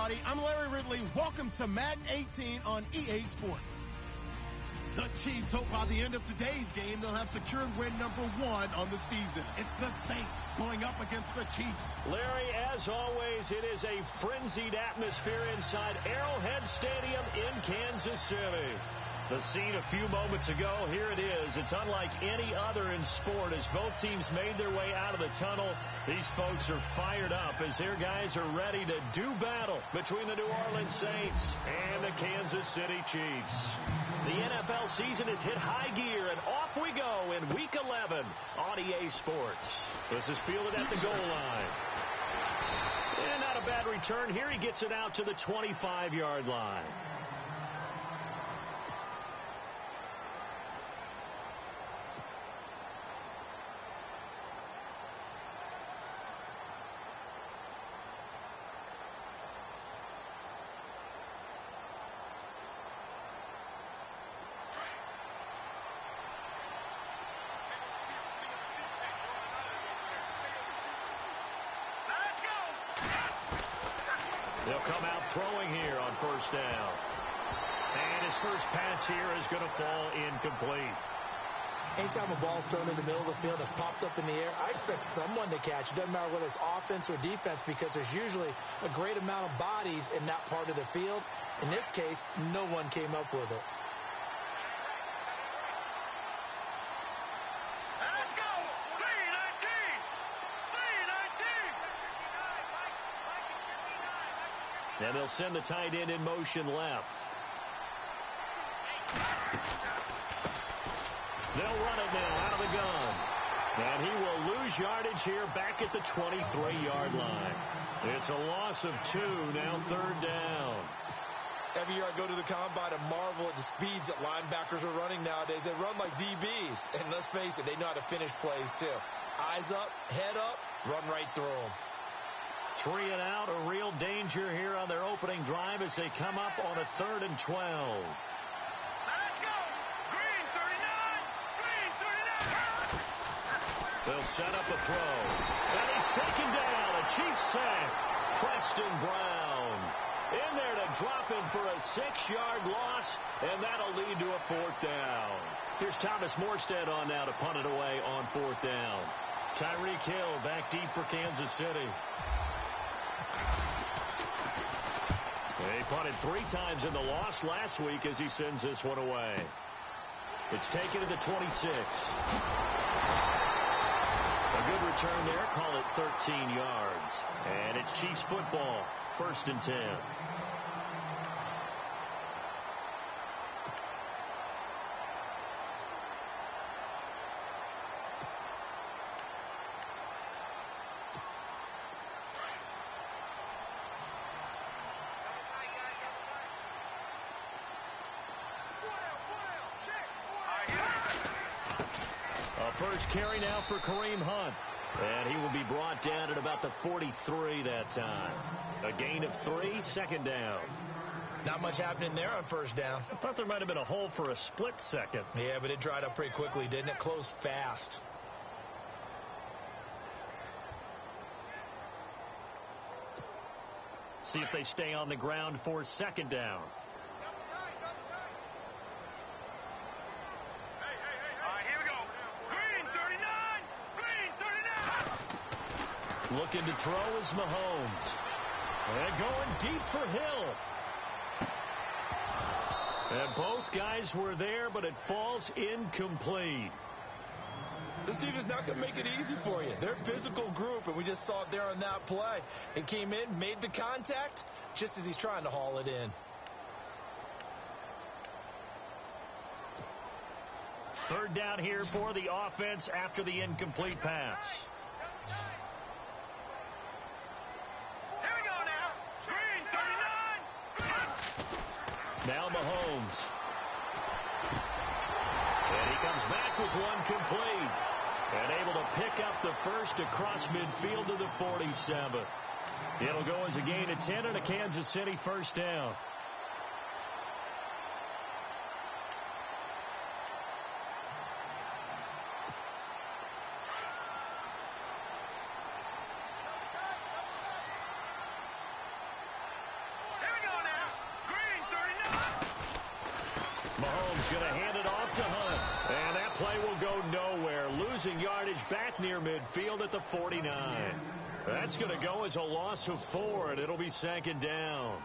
everybody. I'm Larry Ridley. Welcome to Madden 18 on EA Sports. The Chiefs hope by the end of today's game they'll have secured win number 1 on the season. It's the Saints going up against the Chiefs. Larry, as always, it is a frenzied atmosphere inside Arrowhead Stadium in Kansas City. The scene a few moments ago, here it is. It's unlike any other in sport as both teams made their way out of the tunnel. These folks are fired up as their guys are ready to do battle between the New Orleans Saints and the Kansas City Chiefs. The NFL season has hit high gear, and off we go in Week 11 on EA Sports. This is fielded at the goal line. And not a bad return here. He gets it out to the 25-yard line. They'll come out throwing here on first down. And his first pass here is going to fall incomplete. Anytime a ball's thrown in the middle of the field, it's popped up in the air, I expect someone to catch. It doesn't matter whether it's offense or defense because there's usually a great amount of bodies in that part of the field. In this case, no one came up with it. And they'll send the tight end in motion left. They'll run it now out of the gun. And he will lose yardage here back at the 23-yard line. It's a loss of 2, now third down. Every year I go to the combine and marvel at the speeds that linebackers are running nowadays. They run like DBs. And let's face it, they know how to finish plays too. Eyes up, head up, run right through them. 3 and out, a real danger here on their opening drive as they come up on a 3rd and 12. Let's go! Green 39! Green 39! They'll set up a throw. And he's taken down. A Chiefs sack. Preston Brown in there to drop him for a 6-yard loss, and that'll lead to a 4th down. Here's Thomas Morstead on now to punt it away on 4th down. Tyreek Hill back deep for Kansas City. They punted 3 times in the loss last week as he sends this one away. It's taken to the 26. A good return there. Call it 13 yards. And it's Chiefs football. 1st and 10. First carry now for Kareem Hunt. And he will be brought down at about the 43 that time. A gain of 3, 2nd down. Not much happening there on 1st down. I thought there might have been a hole for a split second. Yeah, but it dried up pretty quickly, didn't it? Closed fast. See if they stay on the ground for 2nd down. Looking to throw is Mahomes. And going deep for Hill. And both guys were there, but it falls incomplete. This defense not going to make it easy for you. They're a physical group, and we just saw it there on that play. It came in, made the contact, just as he's trying to haul it in. 3rd down here for the offense after the incomplete pass. Now Mahomes. And he comes back with one complete. And able to pick up the first across midfield to the 47. It'll go as a gain of 10 and a Kansas City 1st down. He's going to hand it off to Hunt. And that play will go nowhere. Losing yardage back near midfield at the 49. That's going to go as a loss of 4, and it'll be 2nd down.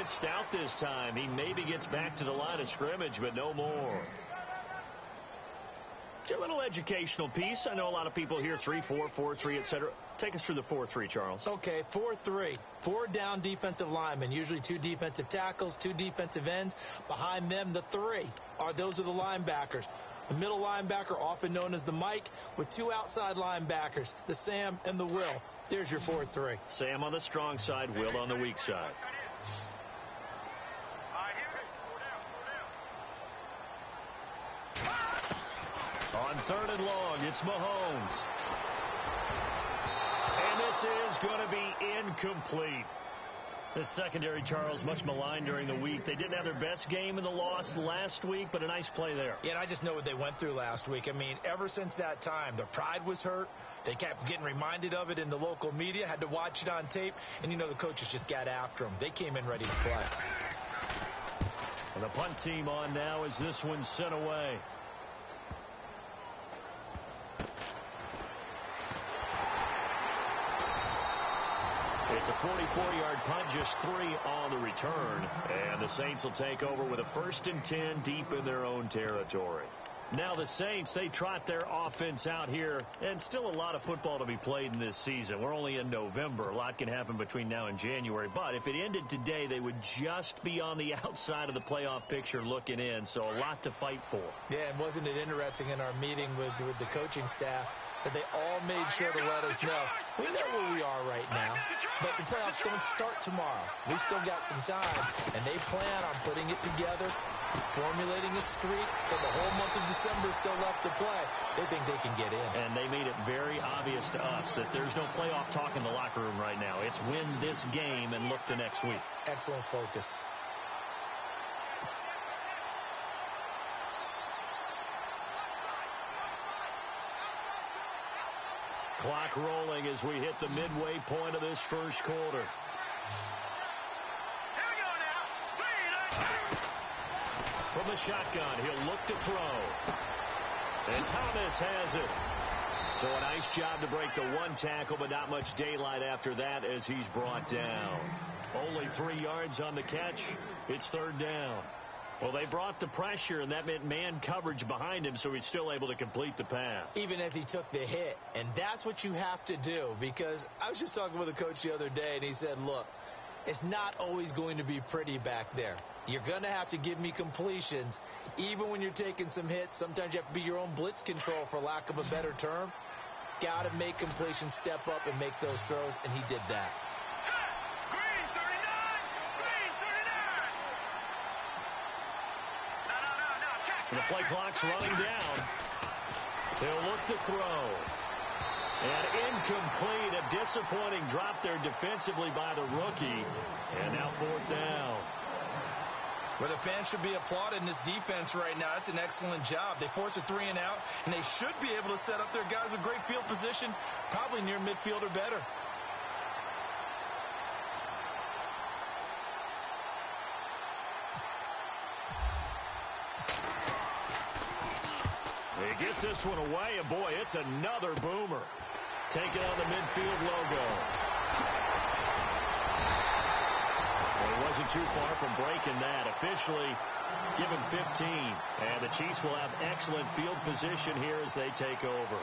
Stout this time. He maybe gets back to the line of scrimmage, but no more. A little educational piece. I know a lot of people hear 3-4, 4-3, etc. Take us through the 4-3, Charles. Okay, 4-3. 4 down defensive linemen, usually 2 defensive tackles, 2 defensive ends. Behind them, the 3 those are the linebackers. The middle linebacker, often known as the Mike, with 2 outside linebackers, the Sam and the Will. There's your 4-3. Sam on the strong side, Will on the weak side. On 3rd and long, it's Mahomes. And this is going to be incomplete. The secondary, Charles, much maligned during the week. They didn't have their best game in the loss last week, but a nice play there. Yeah, and I just know what they went through last week. I mean, ever since that time, their pride was hurt. They kept getting reminded of it in the local media, had to watch it on tape, and, the coaches just got after them. They came in ready to play. And the punt team on now as this one's sent away. It's a 44-yard punt, just 3 on the return. And the Saints will take over with a 1st and 10 deep in their own territory. Now the Saints, they trot their offense out here, and still a lot of football to be played in this season. We're only in November. A lot can happen between now and January. But if it ended today, they would just be on the outside of the playoff picture looking in, so a lot to fight for. Yeah, and wasn't it interesting in our meeting with the coaching staff that they all made sure to let us know, we know where we are right now, but the playoffs don't start tomorrow. We still got some time, and they plan on putting it together, formulating a streak, and the whole month of December still left to play. They think they can get in. And they made it very obvious to us that there's no playoff talk in the locker room right now. It's win this game and look to next week. Excellent focus. Clock rolling as we hit the midway point of this first quarter. Here we go now. 3, From the shotgun, he'll look to throw. And Thomas has it. So a nice job to break the 1 tackle, but not much daylight after that as he's brought down. Only 3 yards on the catch. It's 3rd down. Well, they brought the pressure, and that meant man coverage behind him, so he's still able to complete the pass. Even as he took the hit. And that's what you have to do, because I was just talking with a coach the other day, and he said, look, it's not always going to be pretty back there. You're going to have to give me completions. Even when you're taking some hits, sometimes you have to be your own blitz control, for lack of a better term. Got to make completions, step up, and make those throws, and he did that. Green 39. Green 39. No. Check. And the play clock's running down. They'll look to throw. And incomplete. A disappointing drop there defensively by the rookie. And now 4th down. Where the fans should be applauding this defense right now. That's an excellent job. They force a 3 and out, and they should be able to set up their guys with great field position, probably near midfield or better. He gets this one away, and boy, it's another boomer. Taking on the midfield logo. Well, he wasn't too far from breaking that. Officially given 15. And the Chiefs will have excellent field position here as they take over.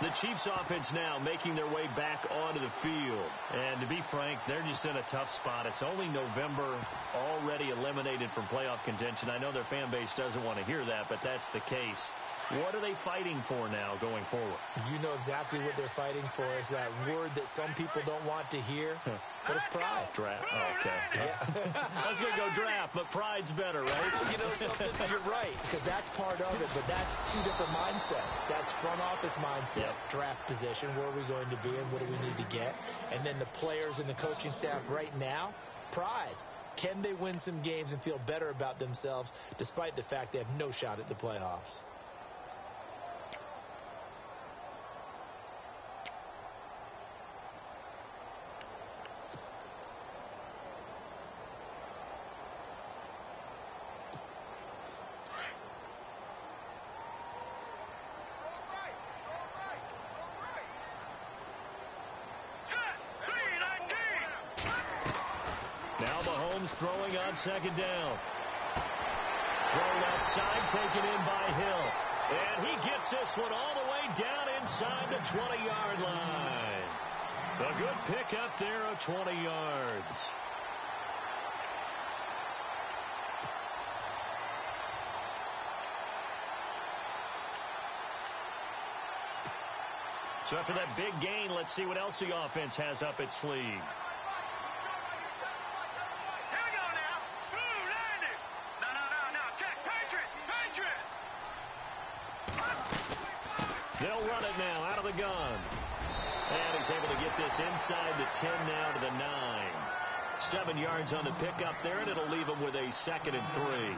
The Chiefs offense now making their way back onto the field. And to be frank, they're just in a tough spot. It's only November, already eliminated from playoff contention. I know their fan base doesn't want to hear that, but that's the case. What are they fighting for now going forward? You know exactly what they're fighting for. Is that word that some people don't want to hear, but it's pride. Draft. Oh, okay. Yeah. I was going to go draft, but pride's better, right? You know something? You're right, because that's part of it, but that's two different mindsets. That's front office mindset, draft position, where are we going to be and what do we need to get? And then the players and the coaching staff right now, pride. Can they win some games and feel better about themselves despite the fact they have no shot at the playoffs? Throwing on second down. Throw left side, taken in by Hill. And he gets this one all the way down inside the 20-yard line. A good pickup there of 20 yards. So after that big gain, let's see what else the offense has up its sleeve. They'll run it now out of the gun. And he's able to get this inside the 10 now to the 9. 7 yards on the pickup there, and it'll leave him with a 2nd and 3.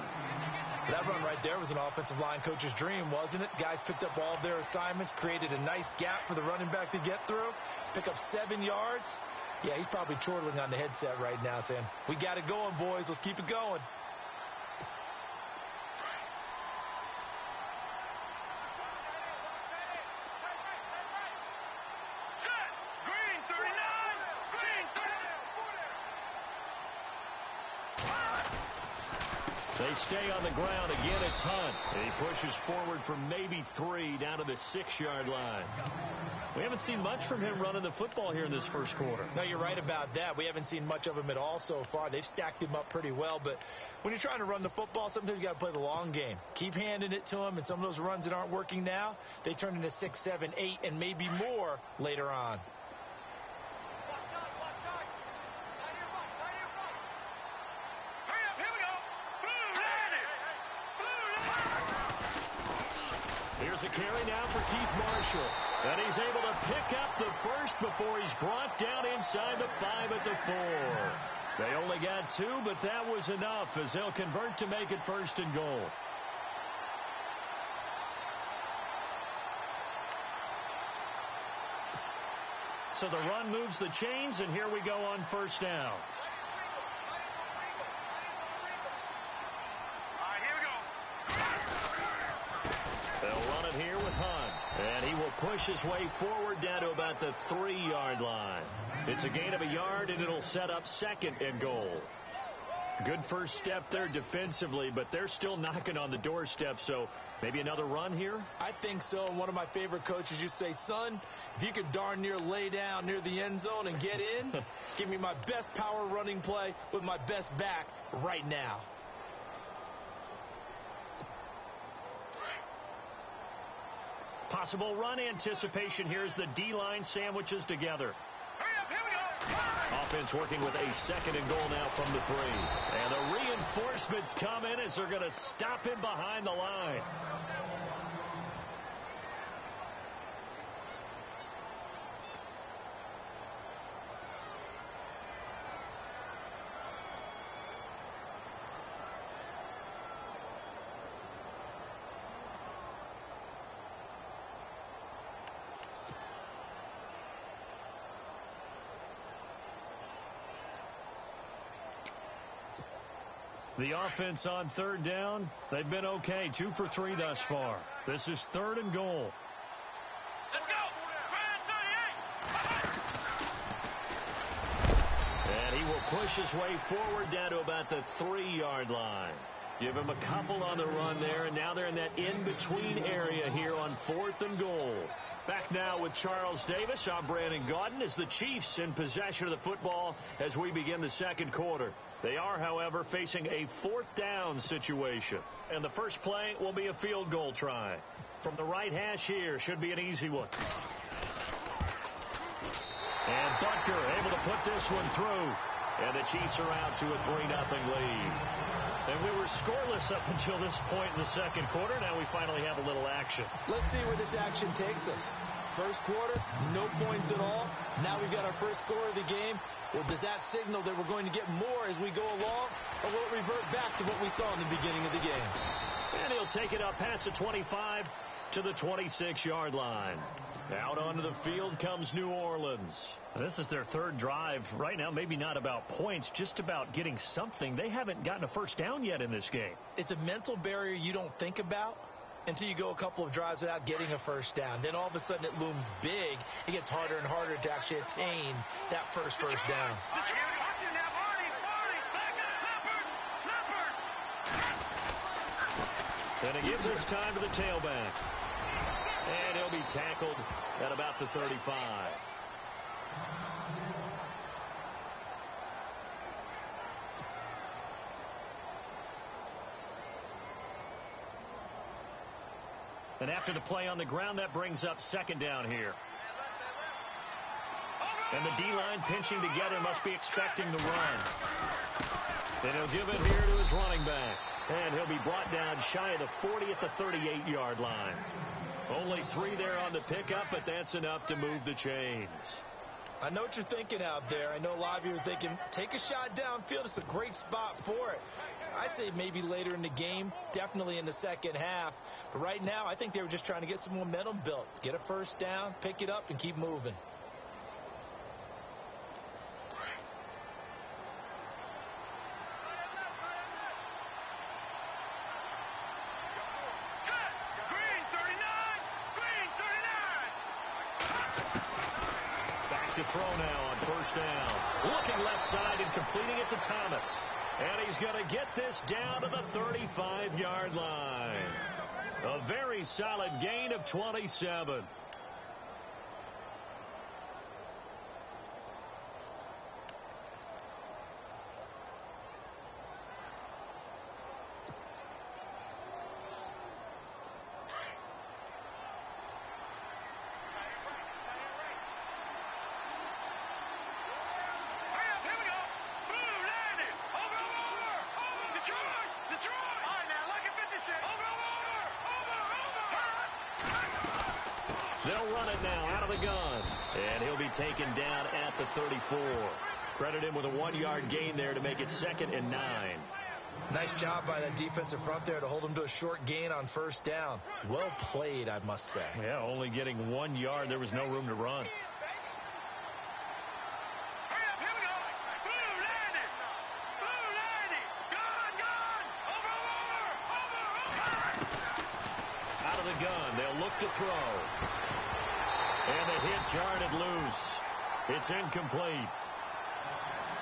That run right there was an offensive line coach's dream, wasn't it? Guys picked up all of their assignments, created a nice gap for the running back to get through, pick up 7 yards. Yeah, he's probably chortling on the headset right now saying, we got it going, boys. Let's keep it going. They stay on the ground. Again, it's Hunt. He pushes forward for maybe 3 down to the 6-yard line. We haven't seen much from him running the football here in this first quarter. No, you're right about that. We haven't seen much of him at all so far. They've stacked him up pretty well, but when you're trying to run the football, sometimes you got to play the long game. Keep handing it to him, and some of those runs that aren't working now, they turn into 6, 7, 8, and maybe more later on. Here's a carry now for Keith Marshall. And he's able to pick up the first before he's brought down inside the 5 at the 4. They only got 2, but that was enough as they'll convert to make it 1st and goal. So the run moves the chains, and here we go on 1st down. They'll run it here with Hunt. And he will push his way forward down to about the 3-yard line. It's a gain of a yard, and it'll set up 2nd and goal. Good first step there defensively, but they're still knocking on the doorstep, so maybe another run here? I think so. One of my favorite coaches used to say, son, if you could darn near lay down near the end zone and get in, give me my best power running play with my best back right now. Possible run anticipation here as the D-line sandwiches together. Offense working with a 2nd and goal now from the 3. And the reinforcements come in as they're going to stop him behind the line. The offense on 3rd down, they've been okay. 2 for 3 thus far. This is 3rd and goal. Let's go! And he will push his way forward down to about the 3-yard line. Give him a couple on the run there, and now they're in that in-between area here on 4th and goal. Back now with Charles Davis. I'm Brandon Gaudin as the Chiefs in possession of the football as we begin the second quarter. They are, however, facing a 4th down situation. And the first play will be a field goal try. From the right hash here, should be an easy one. And Butker able to put this one through. And the Chiefs are out to a 3-0 lead. And we were scoreless up until this point in the second quarter. Now we finally have a little action. Let's see where this action takes us. First quarter, no points at all. Now we've got our first score of the game. Well, does that signal that we're going to get more as we go along? Or will it revert back to what we saw in the beginning of the game? And he'll take it up past the 25 to the 26-yard line. Out onto the field comes New Orleans. This is their third drive. Right now, maybe not about points, just about getting something. They haven't gotten a first down yet in this game. It's a mental barrier you don't think about until you go a couple of drives without getting a first down. Then all of a sudden it looms big. It gets harder and harder to actually attain that first down. And he gives this time to the tailback. And he'll be tackled at about the 35. And after the play on the ground, that brings up second down here. And the D-line pinching together, must be expecting the run. And he'll give it here to his running back. And he'll be brought down shy of the 40 at the 38-yard line. Only 3 there on the pickup, but that's enough to move the chains. I know what you're thinking out there. I know a lot of you are thinking, take a shot downfield. It's a great spot for it. I'd say maybe later in the game, definitely in the second half. But right now, I think they were just trying to get some momentum built. Get a first down, pick it up, and keep moving. To throw now on first down. Looking left side and completing it to Thomas. And he's going to get this down to the 35-yard line. A very solid gain of 27. They'll run it now out of the gun. And he'll be taken down at the 34. Credit him with a 1-yard gain there to make it 2nd and 9. Nice job by that defensive front there to hold him to a short gain on first down. Well played, I must say. Yeah, only getting 1 yard. There was no room to run. Out of the gun, they'll look to throw. And the hit jarred it loose. It's incomplete.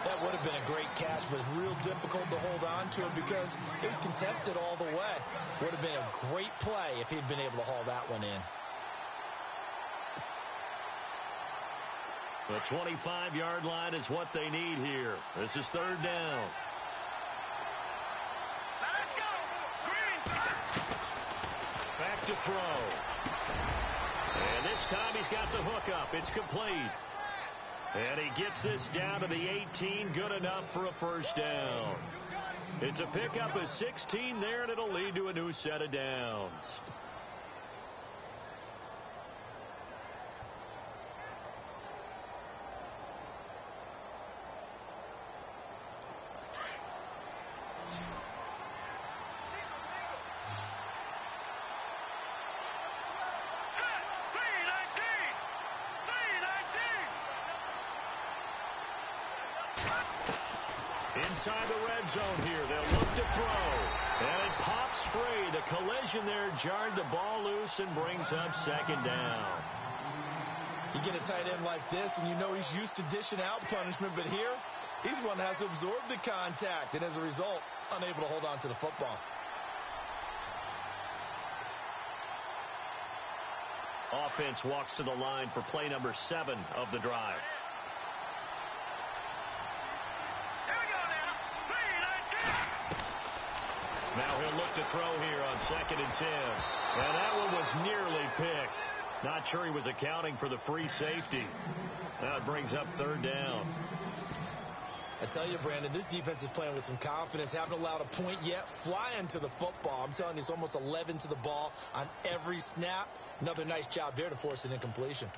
That would have been a great catch, but it's real difficult to hold on to it because it was contested all the way. Would have been a great play if he'd been able to haul that one in. The 25-yard line is what they need here. This is 3rd down. Let's go! Green! Back to throw. And this time he's got the hook up. It's complete. And he gets this down to the 18. Good enough for a first down. It's a pickup of 16 there, and it'll lead to a new set of downs. Inside the red zone here. They'll look to throw. And it pops free. The collision there jarred the ball loose and brings up 2nd down. You get a tight end like this, and you know he's used to dishing out punishment, but here, He's one that has to absorb the contact, and as a result, unable to hold on to the football. Offense walks to the line for play number 7 of the drive. Here we go now. 3, 19. Now he'll look to throw here on 2nd and 10. And that one was nearly picked. Not sure he was accounting for the free safety. Now it brings up 3rd down. I tell you, Brandon, this defense is playing with some confidence. Haven't allowed a point yet. Flying to the football. I'm telling you, it's almost 11 to the ball on every snap. Another nice job there to force an incompletion.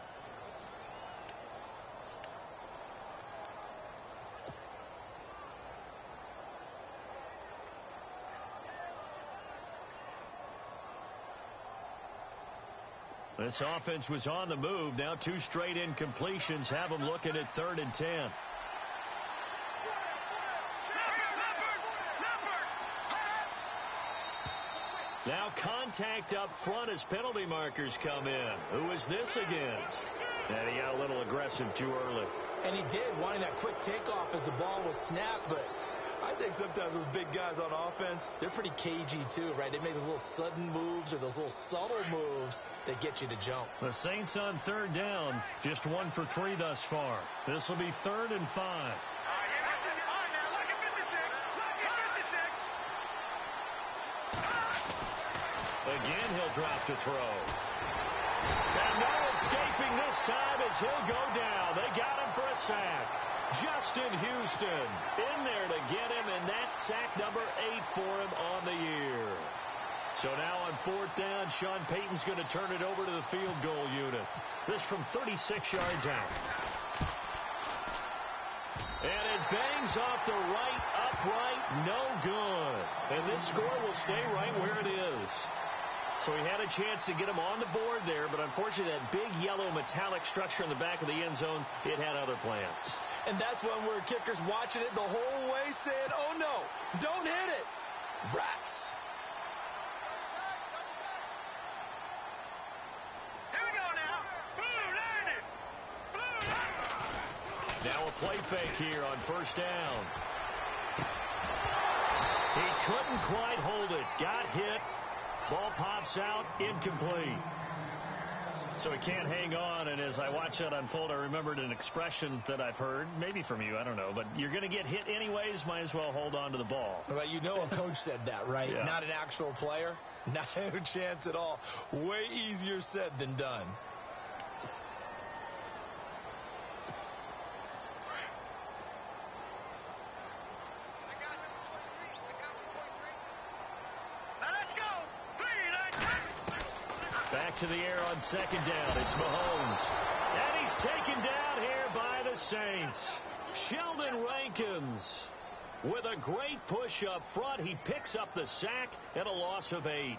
This offense was on the move. Now 2 straight incompletions have them looking at 3rd and 10. Now contact up front as penalty markers come in. Who is this against? And he got a little aggressive too early. And he did, wanting that quick takeoff as the ball was snapped, but I think sometimes those big guys on offense, they're pretty cagey too, right? They make those little sudden moves or those little subtle moves that get you to jump. The Saints on 3rd down, just 1 for 3 thus far. This will be 3rd and 5. Again, he'll drop to throw. And no escaping this time as he'll go down. They got him for a sack. Justin Houston in there to get him, and that's sack number 8 for him on the year. So now on 4th down, Sean Payton's going to turn it over to the field goal unit. This from 36 yards out. And it bangs off the right upright, no good. And this score will stay right where it is. So he had a chance to get him on the board there, but unfortunately that big yellow metallic structure in the back of the end zone, it had other plans. And that's when we're kickers watching it the whole way saying, oh no, don't hit it. Rats. Here we go now. Blue landed. Blue landed. Now a play fake here on 1st down. He couldn't quite hold it. Got hit. Ball pops out, incomplete. So he can't hang on, and as I watch that unfold, I remembered an expression that I've heard, maybe from you, I don't know, but you're going to get hit anyways, might as well hold on to the ball. Well, you know a coach said that, right? Yeah. Not an actual player. Not a chance at all. Way easier said than done. Back to the air on 2nd down. It's Mahomes. And he's taken down here by the Saints. Sheldon Rankins with a great push up front. He picks up the sack and a loss of 8.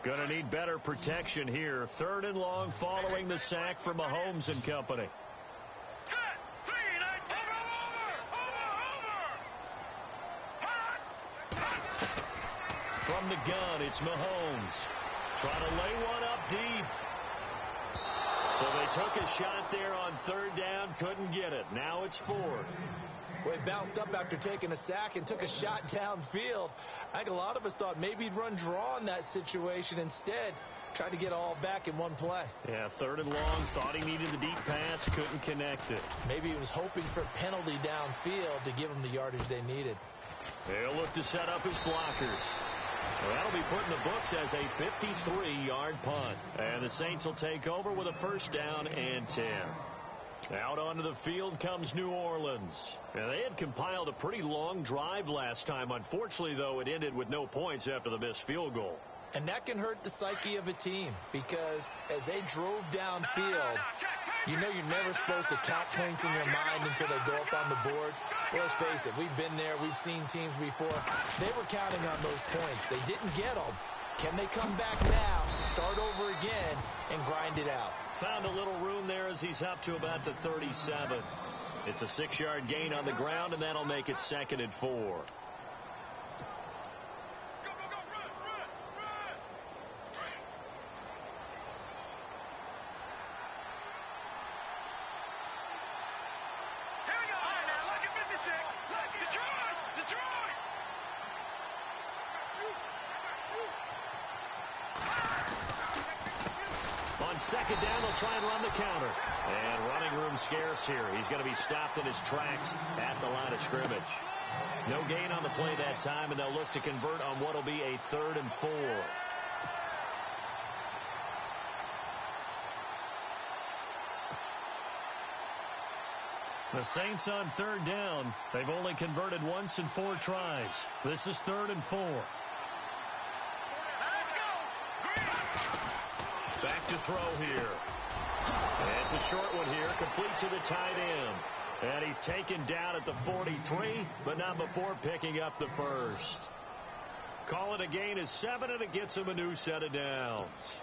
Going to need better protection here. 3rd and long following the sack from Mahomes and company. From the gun, it's Mahomes. Trying to lay one up deep. So they took a shot there on 3rd down, couldn't get it. Now it's 4th. Well, he bounced up after taking a sack and took a shot downfield. I think a lot of us thought maybe he'd run draw in that situation. Instead, tried to get all back in one play. Yeah, 3rd and long, thought he needed the deep pass, couldn't connect it. Maybe he was hoping for a penalty downfield to give him the yardage they needed. They'll look to set up his blockers. Well, that'll be put in the books as a 53-yard punt. And the Saints will take over with a 1st down and 10. Out onto the field comes New Orleans. And they had compiled a pretty long drive last time. Unfortunately, though, it ended with no points after the missed field goal. And that can hurt the psyche of a team because as they drove downfield, you know you're never supposed to count points in your mind until they go up on the board. Well, let's face it, we've been there. We've seen teams before. They were counting on those points. They didn't get them. Can they come back now, start over again, and grind it out? Found a little room there as he's up to about the 37. It's a 6-yard gain on the ground, and that'll make it 2nd and 4. On 2nd down, they'll try and run the counter. And running room scarce here. He's going to be stopped in his tracks at the line of scrimmage. No gain on the play that time, and they'll look to convert on what will be a 3rd and 4. The Saints on 3rd down. They've only converted once in 4 tries. This is 3rd and 4. Back to throw here. And it's a short one here, complete to the tight end. And he's taken down at the 43, but not before picking up the first. Call it a gain of 7, and it gets him a new set of downs.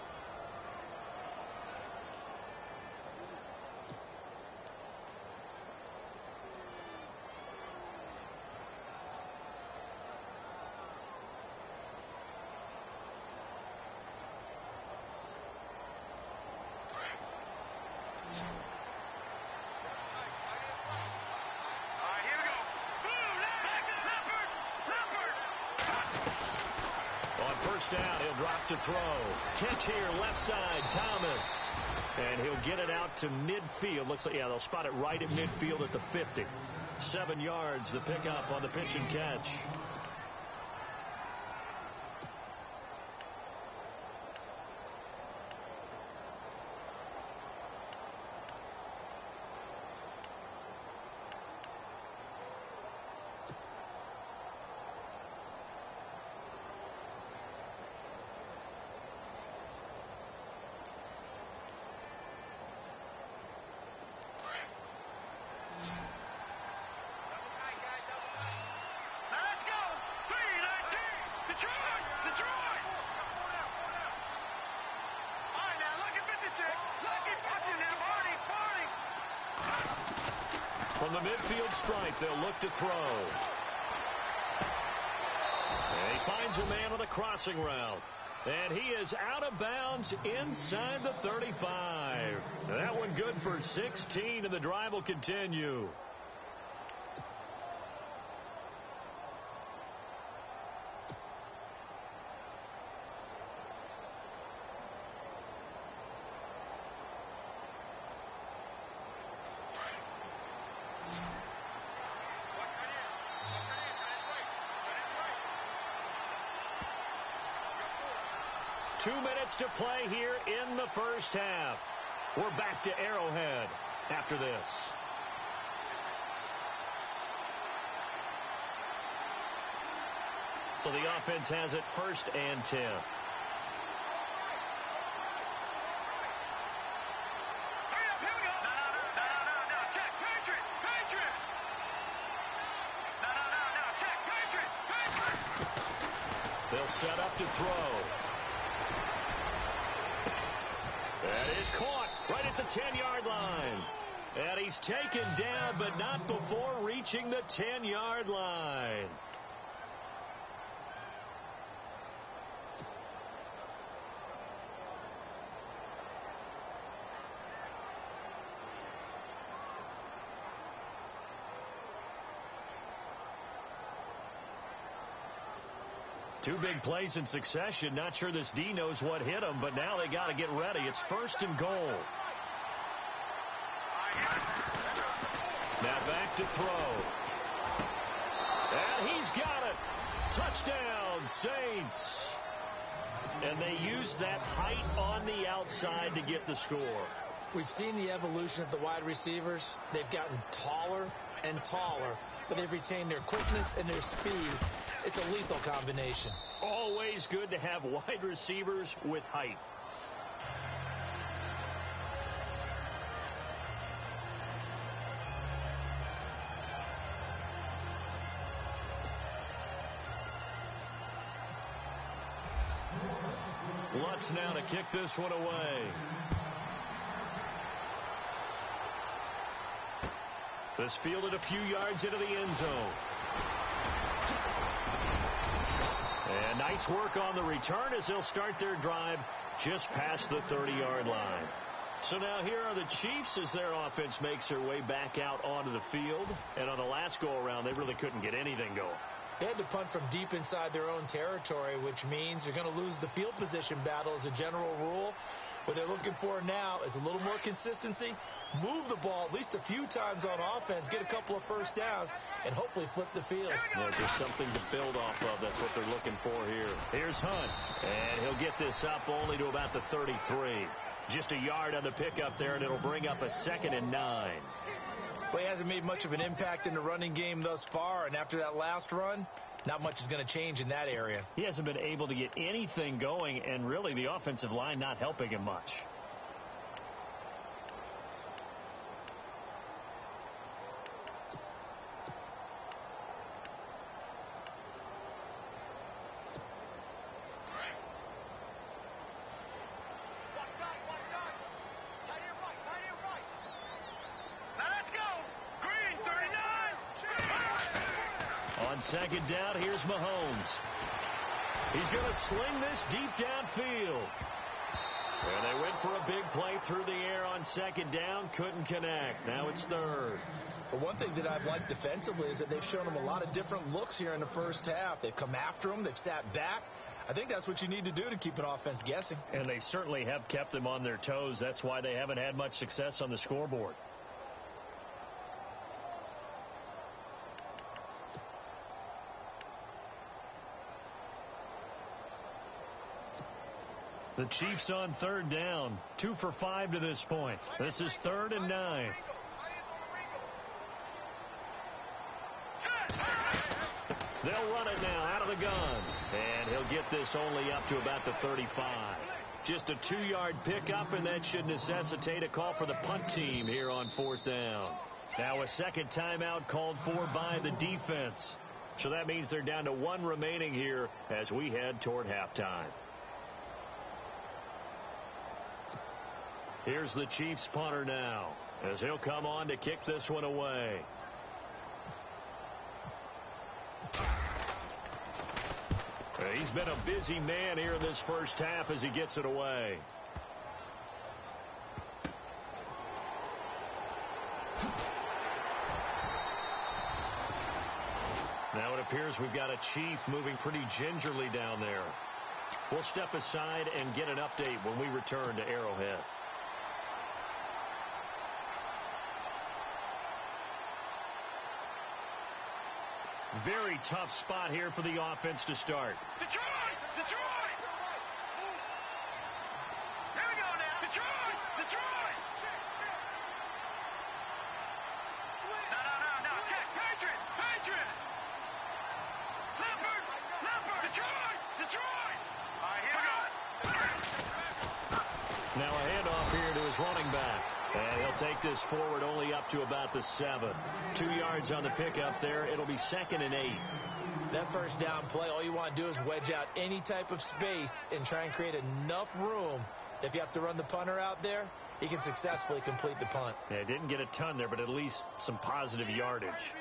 Down, he'll drop to throw. Catch here, left side, Thomas. And he'll get it out to midfield. Looks like, yeah, they'll spot it right at midfield at the 50. 7 yards, the pickup on the pitch and catch. From the midfield stripe, they'll look to throw. And he finds a man on a crossing route. And he is out of bounds inside the 35. That one good for 16, and the drive will continue. To play here in the first half. We're back to Arrowhead after this. So the offense has it 1st and 10. They'll set up to throw. That is caught right at the 10-yard line. And he's taken down, but not before reaching the 10-yard line. Two big plays in succession. Not sure this D knows what hit him, but now they got to get ready. It's 1st and goal. Now back to throw. And he's got it. Touchdown, Saints. And they use that height on the outside to get the score. We've seen the evolution of the wide receivers. They've gotten taller and taller, but they've retained their quickness and their speed. It's a lethal combination. Always good to have wide receivers with height. Lutz now to kick this one away. This fielded a few yards into the end zone. And nice work on the return as they'll start their drive just past the 30-yard line. So now here are the Chiefs as their offense makes their way back out onto the field. And on the last go-around, they really couldn't get anything going. They had to punt from deep inside their own territory, which means they're going to lose the field position battle as a general rule. What they're looking for now is a little more consistency, move the ball at least a few times on offense, get a couple of first downs, and hopefully flip the field. Yeah, there's something to build off of. That's what they're looking for here. Here's Hunt, and he'll get this up only to about the 33. Just a yard on the pickup there, and it'll bring up a 2nd and 9. Well, he hasn't made much of an impact in the running game thus far, and after that last run, not much is going to change in that area. He hasn't been able to get anything going, and really the offensive line not helping him much. Second down, here's Mahomes. He's going to sling this deep downfield. And they went for a big play through the air on second down. Couldn't connect. Now it's third. But one thing that I've liked defensively is that they've shown him a lot of different looks here in the first half. They've come after him. They've sat back. I think that's what you need to do to keep an offense guessing. And they certainly have kept them on their toes. That's why they haven't had much success on the scoreboard. The Chiefs on third down. 2 for 5 to this point. This is 3rd and 9. They'll run it now out of the gun. And he'll get this only up to about the 35. Just a 2-yard pickup, and that should necessitate a call for the punt team here on 4th down. Now a second timeout called for by the defense. So that means they're down to 1 remaining here as we head toward halftime. Here's the Chiefs punter now as he'll come on to kick this one away. He's been a busy man here in this first half as he gets it away. Now it appears we've got a Chief moving pretty gingerly down there. We'll step aside and get an update when we return to Arrowhead. Very tough spot here for the offense to start. Detroit! Detroit! Here we go now. Detroit! Detroit! No. Check. Patriot! Patriot! Leopard! Leopard! Detroit! Detroit! All right, here we go. Now a handoff here to his running back. And he'll take this forward only up to about the 7. 2 yards on the pickup there. It'll be 2nd and 8. That first down play, all you want to do is wedge out any type of space and try and create enough room. If you have to run the punter out there, he can successfully complete the punt. Yeah, didn't get a ton there, but at least some positive yardage.